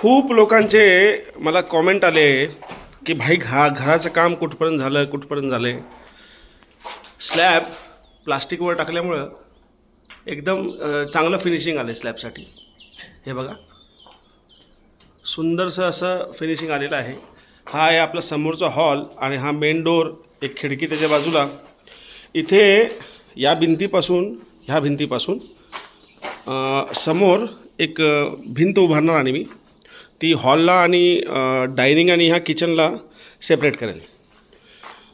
खूप लोकांचे मला कॉमेंट आले की भाई घराचं काम कुठपर्यंत झालं आहे. स्लॅब प्लास्टिकवर टाकल्यामुळं एकदम चांगलं फिनिशिंग आलं स्लॅबसाठी. हे बघा, सुंदरसं असं फिनिशिंग आलेलं आहे. हा आहे आपला समोरचा हॉल आणि हा मेन डोर, एक खिडकी त्याच्या बाजूला. इथे ह्या भिंतीपासून समोर एक भिंत उभारणार आणि मी ती हॉलला आणि डायनिंग आणि ह्या किचनला सेपरेट करेल.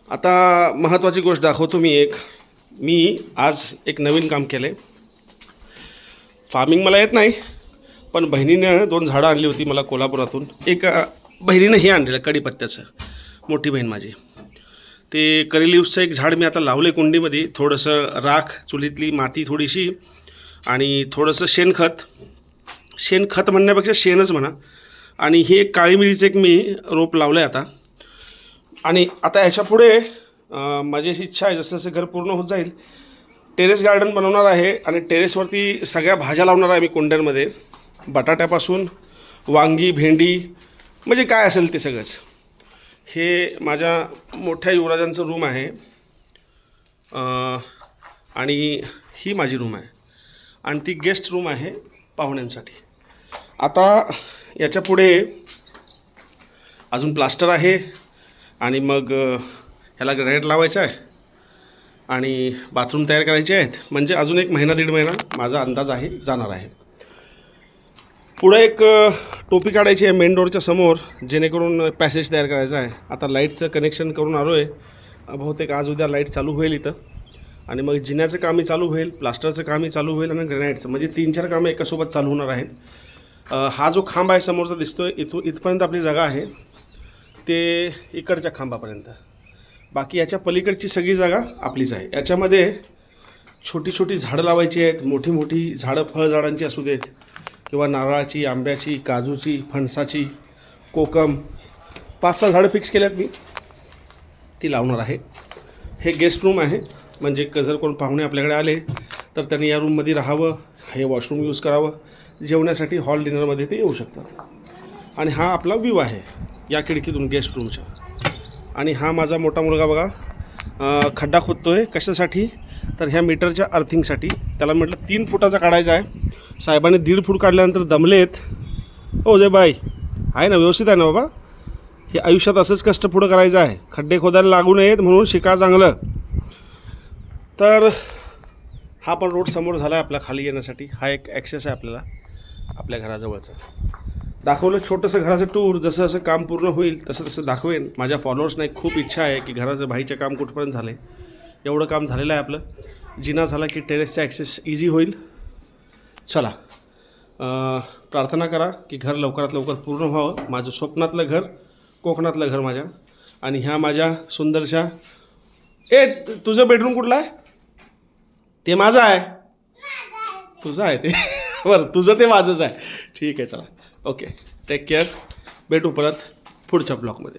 आता महत्त्वाची गोष्ट दाखवतो मी आज एक नवीन काम केलं आहे. फार्मिंग मला येत नाही, पण बहिणीनं 2 झाडं आणली होती मला कोल्हापुरातून. एक बहिणीनं हे आणलेलं कढीपत्त्याचं, मोठी बहीण माझी. ते करी लिव्सचं एक झाड मी आता लावलं आहे कुंडीमध्ये. थोडंसं राख, चुलीतली माती थोडीशी आणि थोडंसं शेणखत म्हणण्यापेक्षा शेणच म्हणा. आणि हे काळी मिरीचं एक मी रोप लावलं आहे आता. आणि आता ह्याच्या पुढे माझी अशी इच्छा आहे, जसं जसं घर पूर्ण होत जाईल टेरेस गार्डन बनवणार आहे. आणि टेरेसवरती सगळ्या भाज्या लावणार आहे मी कुंड्यांमध्ये. बटाट्यापासून वांगी, भेंडी, म्हणजे काय असेल ते सगळंच. हे माझ्या मोठ्या युवराजांचं रूम आहे आणि ही माझी रूम आहे आणि ती गेस्ट रूम आहे पाहुण्यांसाठी. आता याच्या पुढे अजून प्लास्टर आहे आणि मग ह्याला ग्रॅनाइट लावायचं आहे आणि बाथरूम तयार करायचे आहेत. म्हणजे अजून 1 महिना 1.5 महिना माझा अंदाज आहे जाणार आहे. पुढे एक टोपी काढायची आहे मेन डोरच्या समोर, जेणेकरून पॅसेज तयार करायचं आहे. आता लाईटचं कनेक्शन करून आलो आहे. बहुतेक आज उद्या लाईट चालू होईल इथं. आणि मग जिन्याचं कामही चालू होईल, प्लास्टरचं कामही चालू होईल आणि ग्रॅनाइटचं, म्हणजे 3-4 कामं एकासोबत चालू होणार आहेत. हा जो खांब आहे समोरचा दिसतो आहे, इथपर्यंत आपली जागा आहे, ते इकडच्या खांबापर्यंत. बाकी याच्या पलीकडची सगळी जागा आपलीच आहे. याच्यामध्ये छोटी छोटी झाडं लावायची आहेत. मोठी मोठी झाडं फळझाडांची असू देत किंवा नारळाची, आंब्याची, काजूची, फणसाची, कोकम, 5-6 झाडं फिक्स केल्यात मी, ती लावणार आहे. हे गेस्ट रूम आहे, म्हणजे जर कोण पाहुणे आपल्याकडे आले तर त्यांनी या रूममध्ये राहावं, हे वॉशरूम यूज करावं, जेवण्यासाठी हॉल डिनरमध्ये ते येऊ शकतात. आणि हा आपला व्ह्यू आहे या खिडकीतून गेस्ट रूमचा. आणि हा माझा मोठा मुलगा बघा खड्डा खोदतो आहे. कशासाठी? तर ह्या मीटरच्या अर्थिंगसाठी. त्याला म्हटलं 3 फुटाचा काढायचा आहे. साहेबांनी 1.5 फूट काढल्यानंतर दमलेत. ओ जय बाई, आहे ना, व्यवस्थित आहे ना बाबा? हे आयुष्यात असंच कष्ट पुढं करायचं आहे. खड्डे खोदायला लागू नयेत म्हणून शिका चांगलं. तर हा पण रोड समोर झाला आहे आपला खाली येण्यासाठी. हा एक ॲक्सेस आहे आपल्याला आपल्या घराजवळचा. दाखवलं छोटंसं घराचं टूर. जसं जसं काम पूर्ण होईल तसं तसं दाखवेन. माझ्या फॉलोअर्सना एक खूप इच्छा आहे की घराचं भाईचं काम कुठपर्यंत झालं आहे. एवढं काम झालेलं आहे आपलं. जिना झाला की टेरेसचा ॲक्सेस इझी होईल. चला, प्रार्थना करा की घर लवकरात लवकर पूर्ण व्हावं. माझं स्वप्नातलं घर, कोकणातलं घर माझ्या. आणि ह्या माझ्या सुंदरशा. तुझं बेडरूम कुठलं आहे? ते माझं आहे. तुझं आहे ते? बरं, तुझं ते माझंच आहे. ठीक आहे, चला, ओके, टेक केअर. भेटू परत पुढच्या ब्लॉगमध्ये.